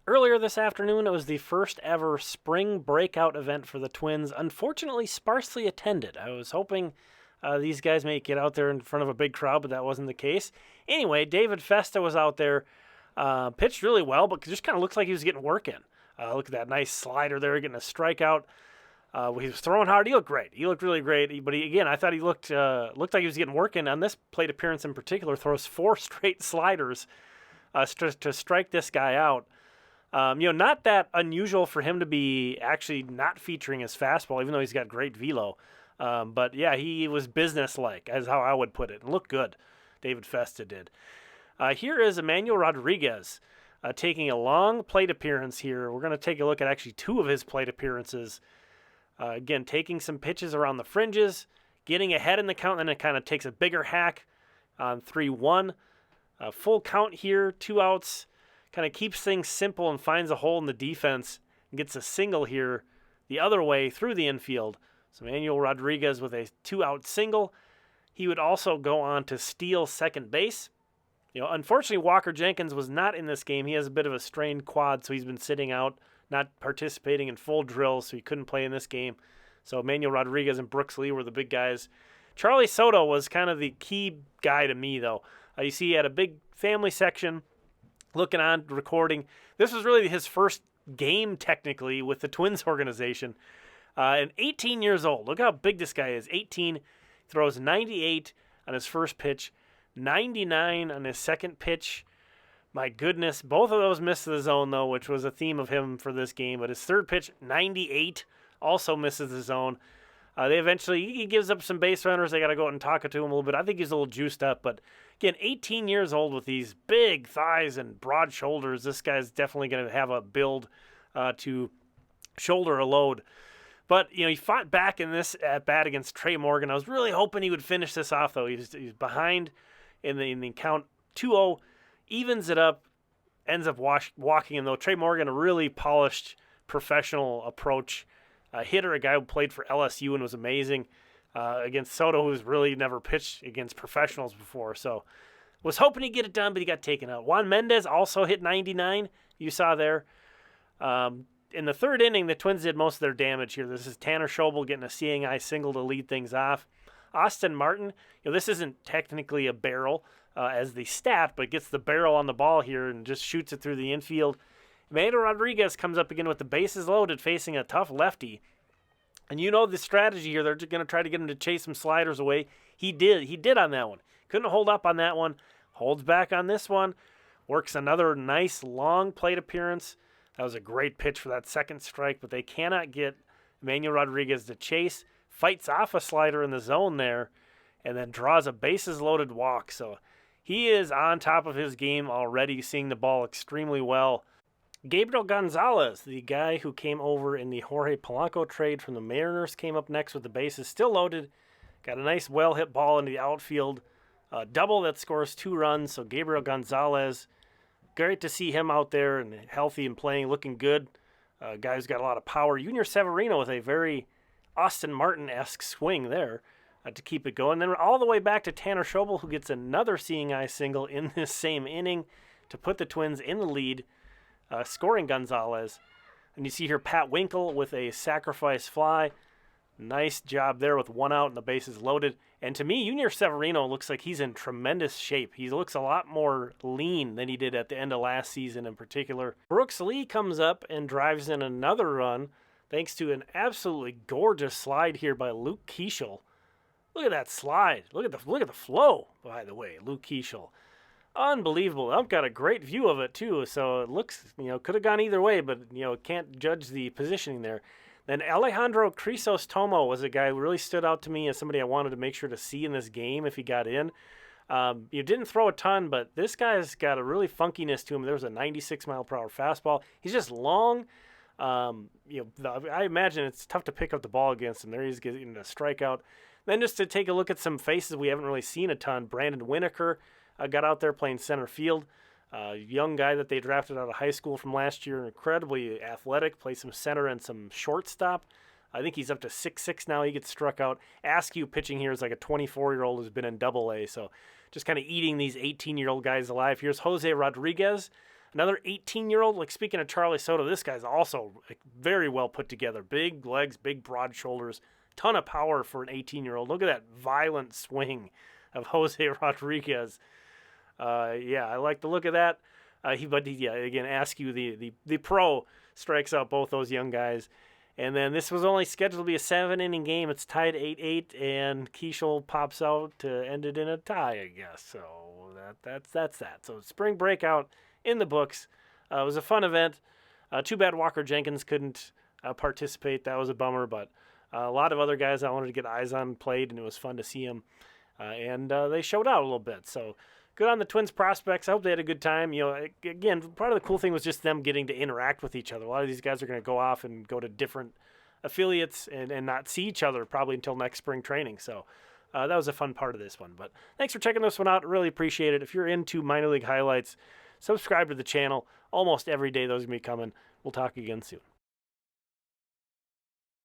Earlier this afternoon, it was the first ever Spring Breakout event for the Twins. Unfortunately, sparsely attended. I was hoping these guys may get out there in front of a big crowd, but that wasn't the case. Anyway, David Festa was out there, pitched really well, but just kind of looks like he was getting work in. Look at that nice slider there, getting a strikeout. He was throwing hard. He looked great. He looked really great. But again, I thought he looked like he was getting work in on this plate appearance in particular. Throws 4 straight sliders to strike this guy out. Not that unusual for him to be actually not featuring his fastball, even though he's got great velo. But yeah, he was businesslike, as how I would put it. And looked good, David Festa did. Here is Emmanuel Rodriguez taking a long plate appearance here. We're going to take a look at actually 2 of his plate appearances. Again, taking some pitches around the fringes, getting ahead in the count, and then it kind of takes a bigger hack on 3-1. Full count here, 2 outs. Kind of keeps things simple and finds a hole in the defense and gets a single here the other way through the infield. So Emmanuel Rodriguez with a 2-out single. He would also go on to steal second base. Unfortunately, Walker Jenkins was not in this game. He has a bit of a strained quad, so he's been sitting out, not participating in full drills, so he couldn't play in this game. So Emmanuel Rodriguez and Brooks Lee were the big guys. Charlee Soto was kind of the key guy to me, though. You see he had a big family section looking on, recording. This was really his first game, technically, with the Twins organization. And 18 years old. Look how big this guy is. 18, throws 98 on his first pitch, 99 on his second pitch. My goodness, both of those missed the zone, though, which was a theme of him for this game. But his third pitch, 98, also misses the zone. He gives up some base runners. They got to go out and talk to him a little bit. I think he's a little juiced up. But, again, 18 years old with these big thighs and broad shoulders. This guy's definitely going to have a build to shoulder a load. But, he fought back in this at-bat against Trey Morgan. I was really hoping he would finish this off, though. He's behind in the count 2-0, evens it up, ends up walking him, though. Trey Morgan, a really polished professional approach hitter, a guy who played for LSU and was amazing against Soto, who's really never pitched against professionals before. So was hoping he'd get it done, but he got taken out. Juan Mendez also hit 99, you saw there. In the third inning, the Twins did most of their damage here. This is Tanner Schobel getting a seeing eye single to lead things off. Austin Martin, this isn't technically a barrel as the stat, but gets the barrel on the ball here and just shoots it through the infield. Emmanuel Rodriguez comes up again with the bases loaded, facing a tough lefty. And the strategy here. They're just going to try to get him to chase some sliders away. He did on that one. Couldn't hold up on that one. Holds back on this one. Works another nice long plate appearance. That was a great pitch for that second strike, but they cannot get Emmanuel Rodriguez to chase. Fights off a slider in the zone there, and then draws a bases-loaded walk. So he is on top of his game already, seeing the ball extremely well. Gabriel Gonzalez, the guy who came over in the Jorge Polanco trade from the Mariners, came up next with the bases still loaded. Got a nice well-hit ball into the outfield. Double that scores 2 runs. So Gabriel Gonzalez, great to see him out there and healthy and playing, looking good. Guy who's got a lot of power. Junior Severino with a very Austin Martin-esque swing there to keep it going. Then all the way back to Tanner Schobel, who gets another seeing eye single in this same inning to put the Twins in the lead, scoring Gonzalez. And you see here Pat Winkle with a sacrifice fly. Nice job there with 1 out and the bases loaded. And to me, Junior Severino looks like he's in tremendous shape. He looks a lot more lean than he did at the end of last season in particular. Brooks Lee comes up and drives in another run thanks to an absolutely gorgeous slide here by Luke Keeschel. Look at that slide. Look at the flow, by the way, Luke Keeschel. Unbelievable. I've got a great view of it, too. So it looks, could have gone either way, but, can't judge the positioning there. Then Alejandro Crisostomo was a guy who really stood out to me as somebody I wanted to make sure to see in this game if he got in. You didn't throw a ton, but this guy's got a really funkiness to him. There was a 96-mile-per-hour fastball. He's just long. I imagine it's tough to pick up the ball against him. There he's getting a strikeout. Then just to take a look at some faces we haven't really seen a ton, Brandon Winokur got out there playing center field. Young guy that they drafted out of high school from last year, incredibly athletic, plays some center and some shortstop. I think he's up to 6'6" now. He gets struck out. Askew pitching here is like a 24-year-old who's been in Double-A, so just kind of eating these 18-year-old guys alive. Here's Jose Rodriguez, Another 18-year-old, like speaking of Charlee Soto, this guy's also like, very well put together. Big legs, big broad shoulders, ton of power for an 18-year-old. Look at that violent swing of Jose Rodriguez. Yeah, I like the look of that. Again, Askew, the pro, strikes out both those young guys. And then this was only scheduled to be a 7-inning game. It's tied 8-8, and Keishel pops out to end it in a tie, I guess. So that's that. So Spring Breakout in the books. It was a fun event. Too bad Walker Jenkins couldn't participate. That was a bummer, but a lot of other guys I wanted to get eyes on played, and it was fun to see them. And they showed out a little bit. So good on the Twins prospects. I hope they had a good time. You know, again, part of the cool thing was just them getting to interact with each other. A lot of these guys are going to go off and go to different affiliates and not see each other probably until next spring training. So that was a fun part of this one. But thanks for checking this one out. Really appreciate it. If you're into minor league highlights, subscribe to the channel. Almost every day those are going to be coming. We'll talk again soon.